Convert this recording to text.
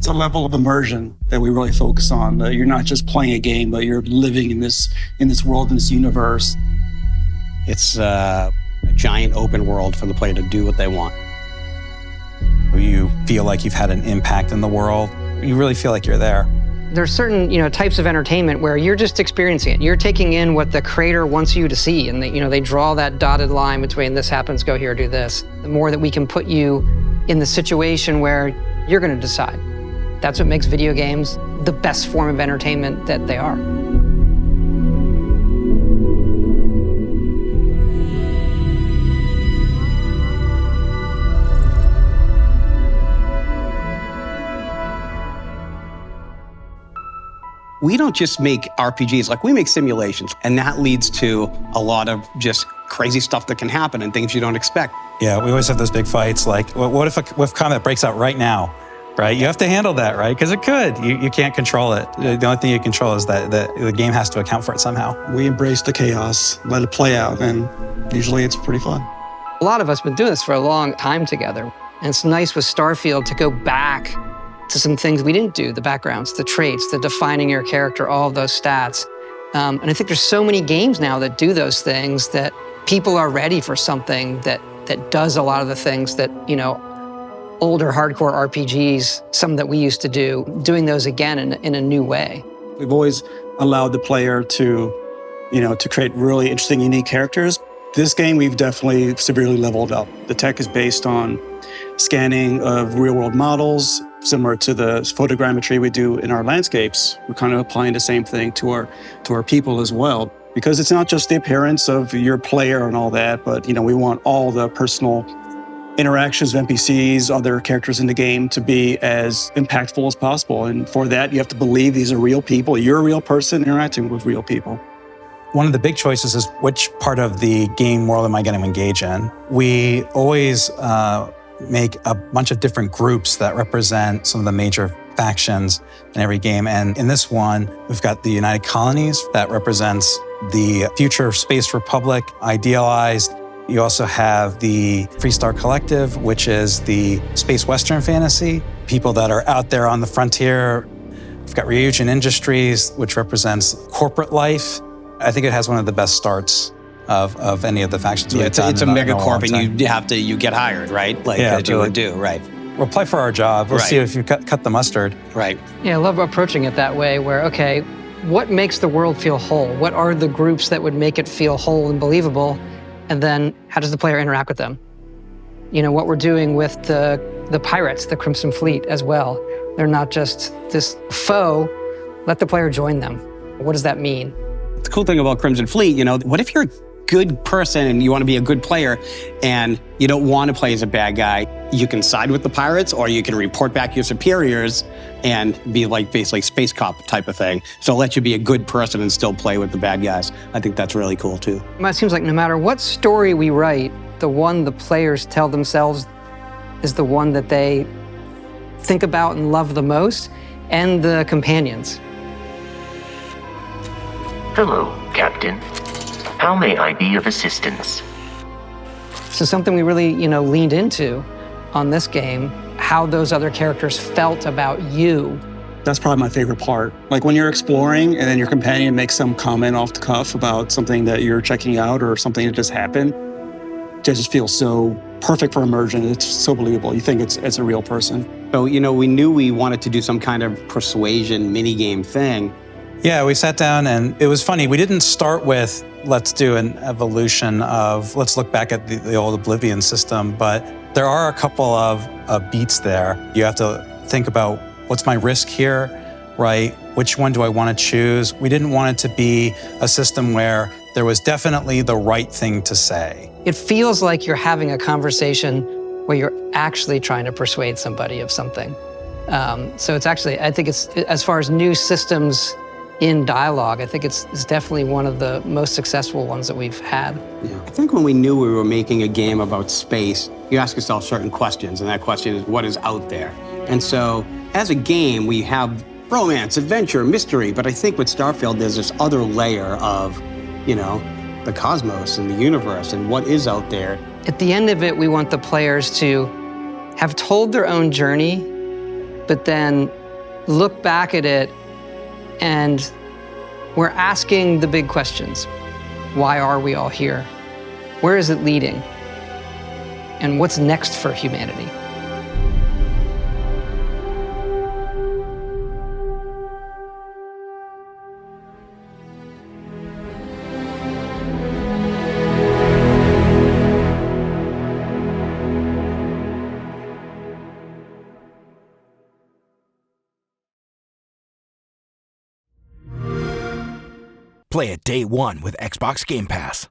It's a level of immersion that we really focus on. You're not just playing a game, but you're living in this world, in this universe. It's a giant open world for the player to do what they want. You feel like you've had an impact in the world. You really feel like you're there. There's certain, types of entertainment where you're just experiencing it. You're taking in what the creator wants you to see, and they draw that dotted line between this happens, go here, do this. The more that we can put you in the situation where you're going to decide. That's what makes video games the best form of entertainment that they are. We don't just make RPGs, like we make simulations, and that leads to a lot of just crazy stuff that can happen and things you don't expect. Yeah, we always have those big fights like, what if combat breaks out right now, right? You have to handle that, right? Because it could. You can't control it. The only thing you control is that the game has to account for it somehow. We embrace the chaos, let it play out, and usually it's pretty fun. A lot of us have been doing this for a long time together, and it's nice with Starfield to go back to some things we didn't do, the backgrounds, the traits, the defining your character, all of those stats. And I think there's so many games now that do those things that people are ready for something that does a lot of the things that, older hardcore RPGs, some that we used to do, doing those again in a new way. We've always allowed the player to create really interesting, unique characters. This game, we've definitely severely leveled up. The tech is based on scanning of real-world models, similar to the photogrammetry we do in our landscapes. We're kind of applying the same thing to our people as well, because it's not just the appearance of your player and all that, but we want all the personal interactions with NPCs, other characters in the game, to be as impactful as possible. And for that, you have to believe these are real people. You're a real person interacting with real people. One of the big choices is which part of the game world am I going to engage in? We always make a bunch of different groups that represent some of the major factions in every game. And in this one, we've got the United Colonies that represents the future Space Republic, idealized. You also have the Freestar Collective, which is the space Western fantasy, people that are out there on the frontier. We've got Ryujin Industries, which represents corporate life. I think it has one of the best starts of any of the factions we've done. It's a megacorp, and you get hired, right? That you would do, right? We'll play for our job. We'll see if you cut the mustard. Right. Yeah, I love approaching it that way where, okay, what makes the world feel whole? What are the groups that would make it feel whole and believable? And then how does the player interact with them? What we're doing with the pirates, the Crimson Fleet as well. They're not just this foe, let the player join them. What does that mean? The cool thing about Crimson Fleet, what if you're a good person and you want to be a good player and you don't want to play as a bad guy? You can side with the pirates, or you can report back your superiors and be like basically space cop type of thing. So it'll let you be a good person and still play with the bad guys. I think that's really cool too. It seems like no matter what story we write, the one the players tell themselves is the one that they think about and love the most, and the companions. Hello, Captain. How may I be of assistance? So something we really, leaned into on this game, how those other characters felt about you. That's probably my favorite part. Like when you're exploring and then your companion makes some comment off the cuff about something that you're checking out or something that just happened, it just feels so perfect for immersion. It's so believable. You think it's a real person. So, we knew we wanted to do some kind of persuasion minigame thing. Yeah, we sat down and it was funny. We didn't start with, let's do an evolution of, let's look back at the old Oblivion system, but there are a couple of beats there. You have to think about, what's my risk here, right? Which one do I want to choose? We didn't want it to be a system where there was definitely the right thing to say. It feels like you're having a conversation where you're actually trying to persuade somebody of something. So it's actually, I think it's, as far as new systems in dialogue, I think it's definitely one of the most successful ones that we've had. Yeah. I think when we knew we were making a game about space, you ask yourself certain questions, and that question is, what is out there? And so, as a game, we have romance, adventure, mystery, but I think with Starfield, there's this other layer of, the cosmos and the universe and what is out there. At the end of it, we want the players to have told their own journey but then look back at it and we're asking the big questions. Why are we all here? Where is it leading? And what's next for humanity? Play it day one with Xbox Game Pass.